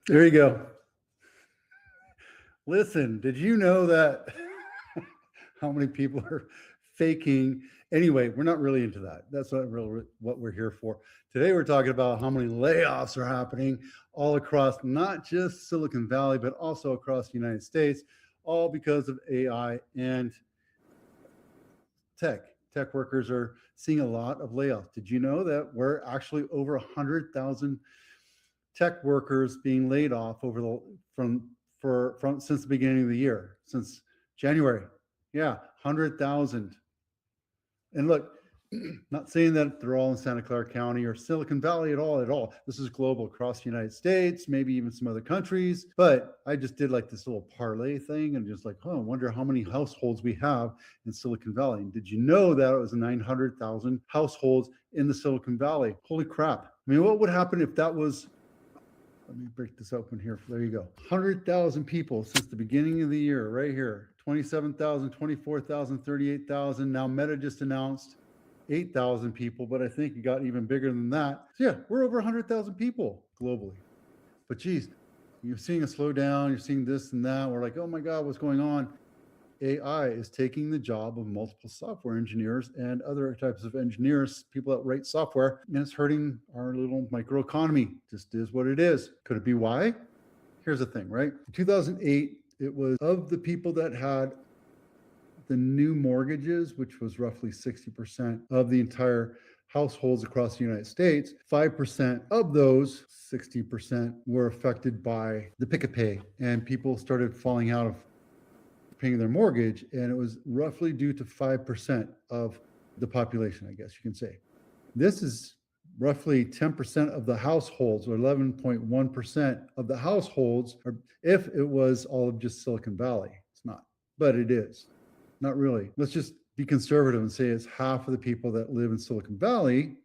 There you go. Listen, did you know that how many people are faking? Anyway, we're not really into that. That's not really what we're here for. Today, we're talking about how many layoffs are happening all across not just Silicon Valley, but also across the United States, all because of AI and tech. Tech workers are seeing a lot of layoffs. Did you know that we're actually over 100,000 tech workers being laid off over the from since the beginning of the year, since January? Yeah, 100,000. And look, not saying that they're all in Santa Clara County or Silicon Valley at all. This is global across the United States, maybe even some other countries. But I just did like this little parlay thing and just like, I wonder how many households we have in Silicon Valley. And did you know that it was 900,000 households in the Silicon Valley? Holy crap. I mean, what would happen if that was, let me break this open here. There you go. 100,000 people since the beginning of the year, right here. 27,000, 24,000, 38,000. Now Meta just announced 8,000 people, but I think it got even bigger than that. So yeah, we're over 100,000 people globally. But geez, you're seeing a slowdown, you're seeing this and that. We're like, oh my God, what's going on? AI is taking the job of multiple software engineers and other types of engineers, people that write software, and it's hurting our little microeconomy. Just is what it is. Could it be why? Here's the thing, right? In 2008, it was of the people that had the new mortgages, which was roughly 60% of the entire households across the United States, 5% of those 60% were affected by the pick a pay, and people started falling out of paying their mortgage, and it was roughly due to 5% of the population, I guess you can say. This is roughly 10% of the households, or 11.1% of the households, or if it was all of just Silicon Valley. It's not, but it is. Not really. Let's just be conservative and say it's half of the people that live in Silicon Valley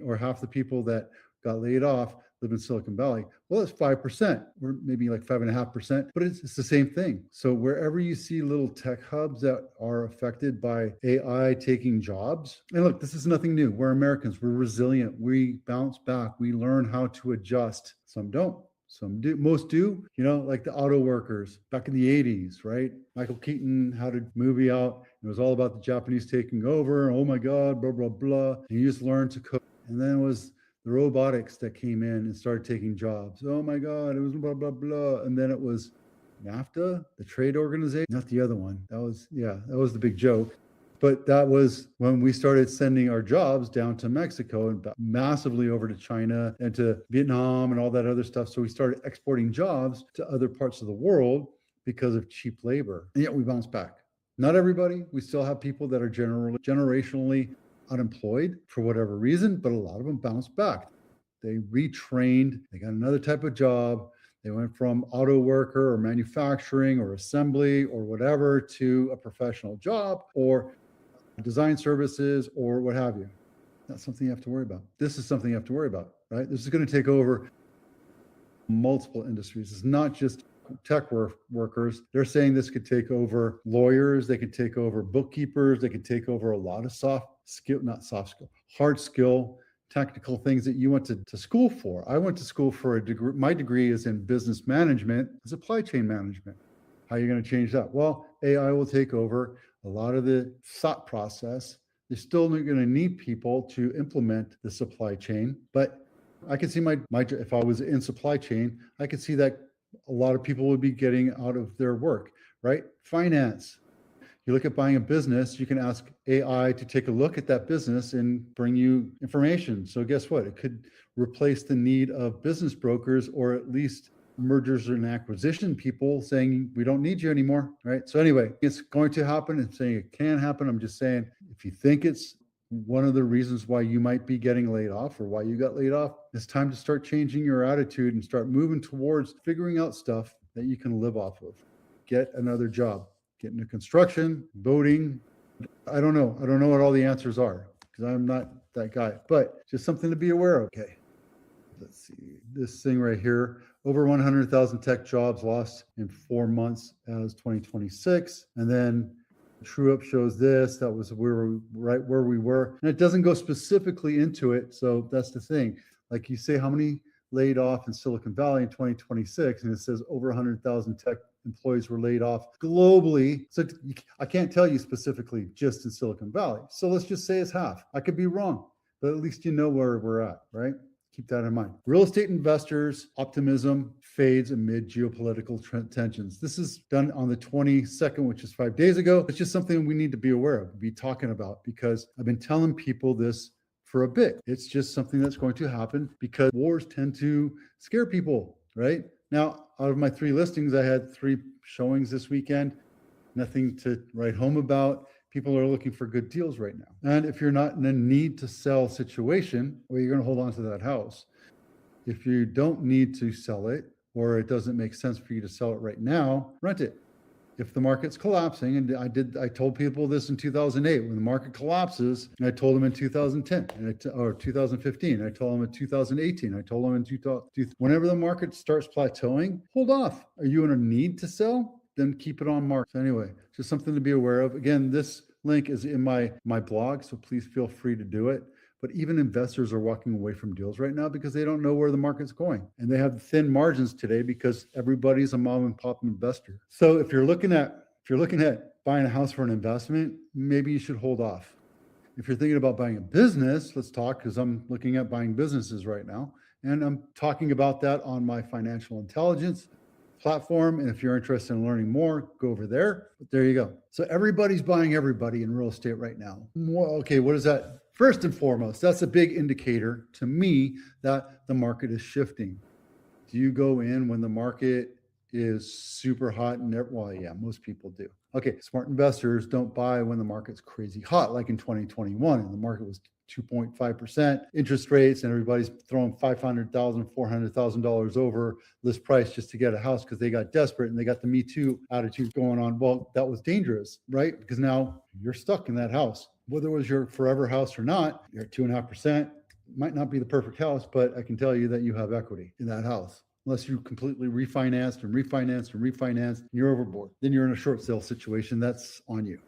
or half the people that got laid off live in Silicon Valley. Well, it's 5%, or maybe like 5.5%, but it's the same thing. So wherever you see little tech hubs that are affected by AI taking jobs, and look, this is nothing new. We're Americans, we're resilient, we bounce back, we learn how to adjust. Some don't. Some do, most do, like the auto workers back in the 80s, right? Michael Keaton had a movie out. It was all about the Japanese taking over. Oh my God, blah, blah, blah. And you just learned to cook. And then it was the robotics that came in and started taking jobs. Oh my God, it was blah, blah, blah. And then it was NAFTA, the trade organization, not the other one. That was the big joke. But that was when we started sending our jobs down to Mexico and massively over to China and to Vietnam and all that other stuff. So we started exporting jobs to other parts of the world because of cheap labor. And yet we bounced back. Not everybody. We still have people that are generationally unemployed for whatever reason, but a lot of them bounced back. They retrained. They got another type of job. They went from auto worker or manufacturing or assembly or whatever to a professional job or design services or what have you. That's something you have to worry about. This is something you have to worry about, right? This is going to take over multiple industries. It's not just tech workers. They're saying this could take over lawyers. They could take over bookkeepers. They could take over a lot of hard skill, technical things that you went to school for. I went to school for a degree. My degree is in business management, supply chain management. How are you going to change that? Well, AI will take over a lot of the thought process. They're still going to need people to implement the supply chain, but I could see my if I was in supply chain, I could see that a lot of people would be getting out of their work, right? Finance. You look at buying a business, you can ask AI to take a look at that business and bring you information. So guess what? It could replace the need of business brokers, or at least mergers and acquisition people saying, we don't need you anymore, right? So anyway, it's going to happen. I'm saying it can happen. I'm just saying, if you think it's one of the reasons why you might be getting laid off or why you got laid off, it's time to start changing your attitude and start moving towards figuring out stuff that you can live off of. Get another job. Get into construction, boating. I don't know what all the answers are because I'm not that guy, but just something to be aware of. Okay, let's see this thing right here. Over 100,000 tech jobs lost in 4 months as 2026. And then True Up shows this. That was right where we were. And it doesn't go specifically into it. So that's the thing. Like you say, how many laid off in Silicon Valley in 2026, and it says over 100,000 tech employees were laid off globally. So I can't tell you specifically just in Silicon Valley. So let's just say it's half. I could be wrong, but at least you know where we're at, right? Keep that in mind. Real estate investors' optimism fades amid geopolitical tensions. This is done on the 22nd, which is 5 days ago. It's just something we need to be aware of, be talking about, because I've been telling people this for a bit. It's just something that's going to happen because wars tend to scare people, right? Now, out of my 3 listings, I had 3 showings this weekend. Nothing to write home about. People are looking for good deals right now. And if you're not in a need to sell situation, well, you're going to hold on to that house. If you don't need to sell it, or it doesn't make sense for you to sell it right now, rent it. If the market's collapsing, and I told people this in 2008, when the market collapses, and I told them in 2010 or 2015, I told them in 2018, I told them in 2000, whenever the market starts plateauing, hold off. Are you in a need to sell? Then keep it on market. So anyway, just something to be aware of. Again, this link is in my blog, so please feel free to do it. But even investors are walking away from deals right now because they don't know where the market's going. And they have thin margins today because everybody's a mom and pop investor. So if you're looking at buying a house for an investment, maybe you should hold off. If you're thinking about buying a business, let's talk, because I'm looking at buying businesses right now. And I'm talking about that on my financial intelligence platform. And if you're interested in learning more, go over there. But there you go. So everybody's buying everybody in real estate right now. Well, okay, what is that? First and foremost, that's a big indicator to me that the market is shifting. Do you go in when the market is super hot? Well, yeah, most people do. Okay, smart investors don't buy when the market's crazy hot, like in 2021, and the market was 2.5% interest rates, and everybody's throwing $500,000, $400,000 over list price just to get a house because they got desperate and they got the Me Too attitude going on. Well, that was dangerous, right? Because now you're stuck in that house. Whether it was your forever house or not, you're at 2.5%. Might not be the perfect house, but I can tell you that you have equity in that house. Unless you completely refinanced, and you're overboard. Then you're in a short sale situation. That's on you.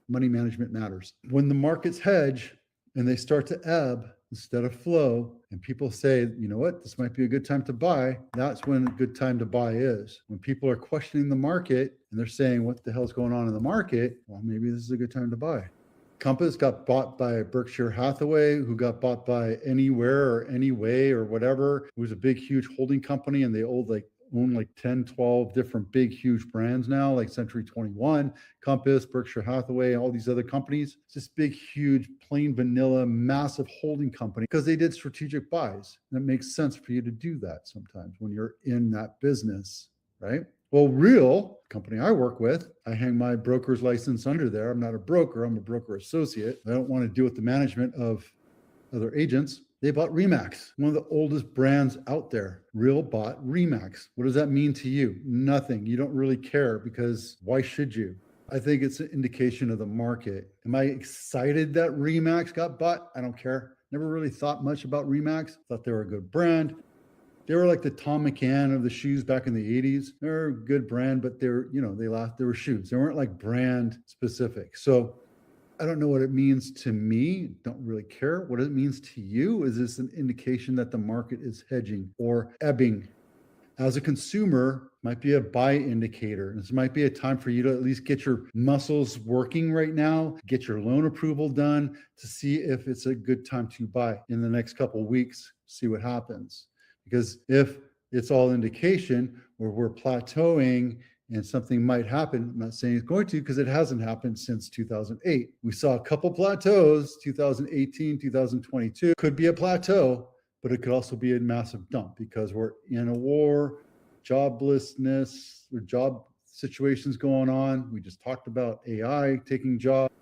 Money management matters. When the markets hedge and they start to ebb instead of flow, and people say, you know what, this might be a good time to buy, that's when a good time to buy is. When people are questioning the market and they're saying, what the hell's going on in the market? Well, maybe this is a good time to buy. Compass got bought by Berkshire Hathaway, who got bought by Anywhere or Anyway or whatever. It was a big, huge holding company, and they own like 10, 12 different big, huge brands now, like Century 21, Compass, Berkshire Hathaway, all these other companies. It's this big, huge, plain vanilla, massive holding company because they did strategic buys. And it makes sense for you to do that sometimes when you're in that business, right? Well, Real, company I work with, I hang my broker's license under there. I'm not a broker, I'm a broker associate. I don't want to deal with the management of other agents. They bought Remax, one of the oldest brands out there. Real bought Remax. What does that mean to you? Nothing. You don't really care because why should you? I think it's an indication of the market. Am I excited that Remax got bought? I don't care. Never really thought much about Remax. Thought they were a good brand. They were like the Tom McCann of the shoes back in the 80s. They're a good brand, but they were shoes. They weren't like brand specific. So I don't know what it means to me. Don't really care. What it means to you, is this an indication that the market is hedging or ebbing? As a consumer, might be a buy indicator. This might be a time for you to at least get your muscles working right now, get your loan approval done to see if it's a good time to buy in the next couple of weeks, see what happens. Because if it's all indication where we're plateauing and something might happen, I'm not saying it's going to, because it hasn't happened since 2008. We saw a couple plateaus, 2018, 2022. Could be a plateau, but it could also be a massive dump because we're in a war, joblessness, or job situations going on. We just talked about AI taking jobs.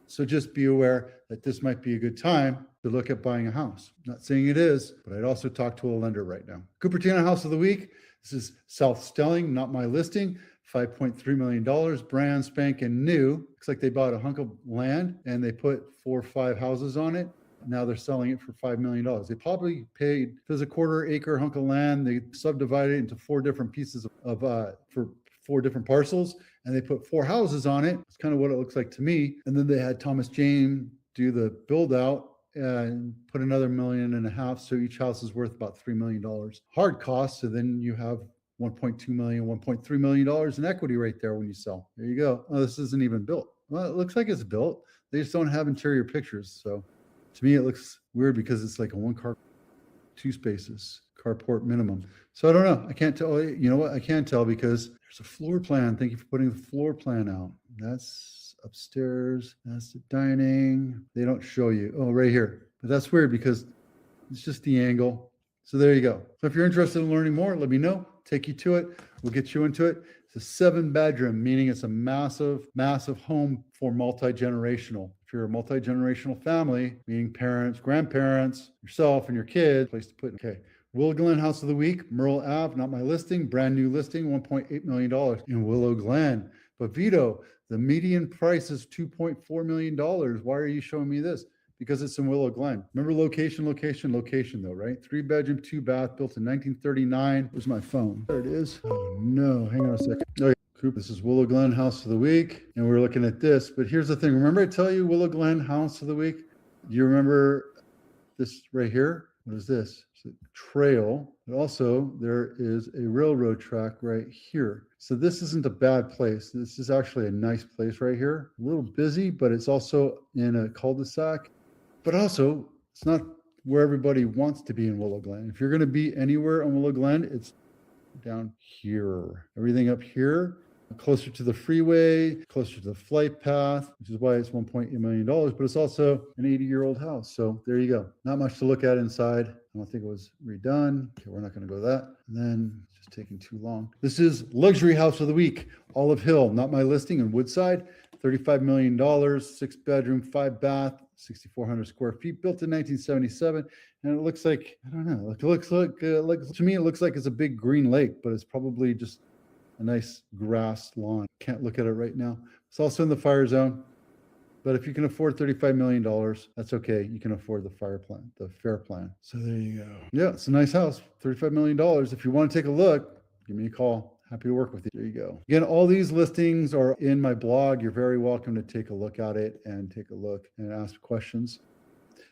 So just be aware that this might be a good time to look at buying a house. Not saying it is, but I'd also talk to a lender right now. Cupertino House of the Week. This is South Stelling, not my listing. $5.3 million, brand spanking new. Looks like they bought a hunk of land and they put 4 or 5 houses on it. Now they're selling it for $5 million. They probably paid, if it was a 1/4 acre hunk of land, they subdivided it into 4 different pieces for 4 different parcels, and they put 4 houses on it. It's kind of what it looks like to me. And then they had Thomas Jane do the build out and put another $1.5 million. So each house is worth about $3 million hard costs. So then you have $1.2 million, $1.3 million in equity right there when you sell. There you go. Oh, this isn't even built. Well, it looks like it's built. They just don't have interior pictures. So to me, it looks weird because it's like a 1-car, 2 spaces, carport minimum. So I don't know. I can't tell. You know what? I can't tell because there's a floor plan. Thank you for putting the floor plan out. That's upstairs. That's the dining. They don't show you. Oh, right here. But that's weird because it's just the angle. So there you go. So if you're interested in learning more, let me know. Take you to it. We'll get you into it. It's a 7-bedroom, meaning it's a massive, massive home for multi-generational. If you're a multi-generational family, meaning parents, grandparents, yourself, and your kid, place to put. Okay. Willow Glen House of the Week, Merle Ave, not my listing, brand new listing, $1.8 million in Willow Glen. But Vito, the median price is $2.4 million. Why are you showing me this? Because it's in Willow Glen. Remember location though, right? 3-bedroom, 2-bath, built in 1939. Where's my phone? There it is. Oh no, hang on a second. Okay, Coop, this is Willow Glen House of the Week, and we're looking at this. But here's the thing. Remember I tell you Willow Glen House of the Week? Do you remember this right here? What is this? It's a trail. But also, there is a railroad track right here. So this isn't a bad place. This is actually a nice place right here. A little busy, but it's also in a cul-de-sac. But also, it's not where everybody wants to be in Willow Glen. If you're going to be anywhere on Willow Glen, it's down here. Everything up here, closer to the freeway, closer to the flight path, which is why it's $1.8 million, but it's also an 80-year-old house. So there you go. Not much to look at inside. I don't think it was redone. Okay, we're not going to go that. And then it's just taking too long. This is Luxury House of the Week, Olive Hill, not my listing in Woodside. $35 million, 6-bedroom, 5-bath, 6,400 square feet, built in 1977. And it looks like, I don't know, it looks like, to me, it looks like it's a big green lake, but it's probably just a nice grass lawn. Can't look at it right now. It's also in the fire zone. But if you can afford $35 million, that's okay. You can afford the fire plan, the fair plan. So there you go. Yeah, it's a nice house, $35 million. If you want to take a look, give me a call. Happy to work with you. There you go. Again, all these listings are in my blog. You're very welcome to take a look at it and take a look and ask questions.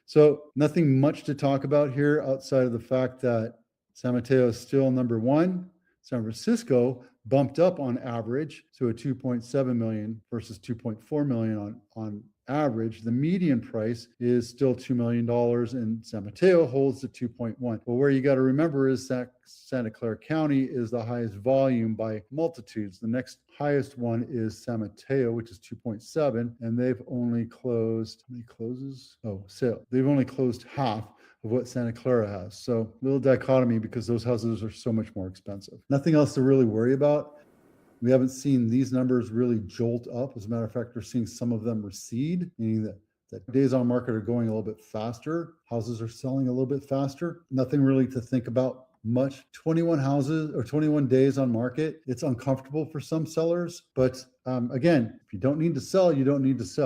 So nothing much to talk about here outside of the fact that San Mateo is still number 1. San Francisco bumped up on average to a 2.7 million versus 2.4 million on average. The median price is still $2 million, and San Mateo holds the 2.1. But where you got to remember is that Santa Clara County is the highest volume by multitudes. The next highest one is San Mateo, which is 2.7, and they've only closed, how many closes? Oh, sale. They've only closed half of what Santa Clara has. So little dichotomy because those houses are so much more expensive. Nothing else to really worry about. We haven't seen these numbers really jolt up. As a matter of fact, we're seeing some of them recede, meaning that days on market are going a little bit faster. Houses are selling a little bit faster. Nothing really to think about much. 21 houses or 21 days on market. It's uncomfortable for some sellers, but again, if you don't need to sell, you don't need to sell.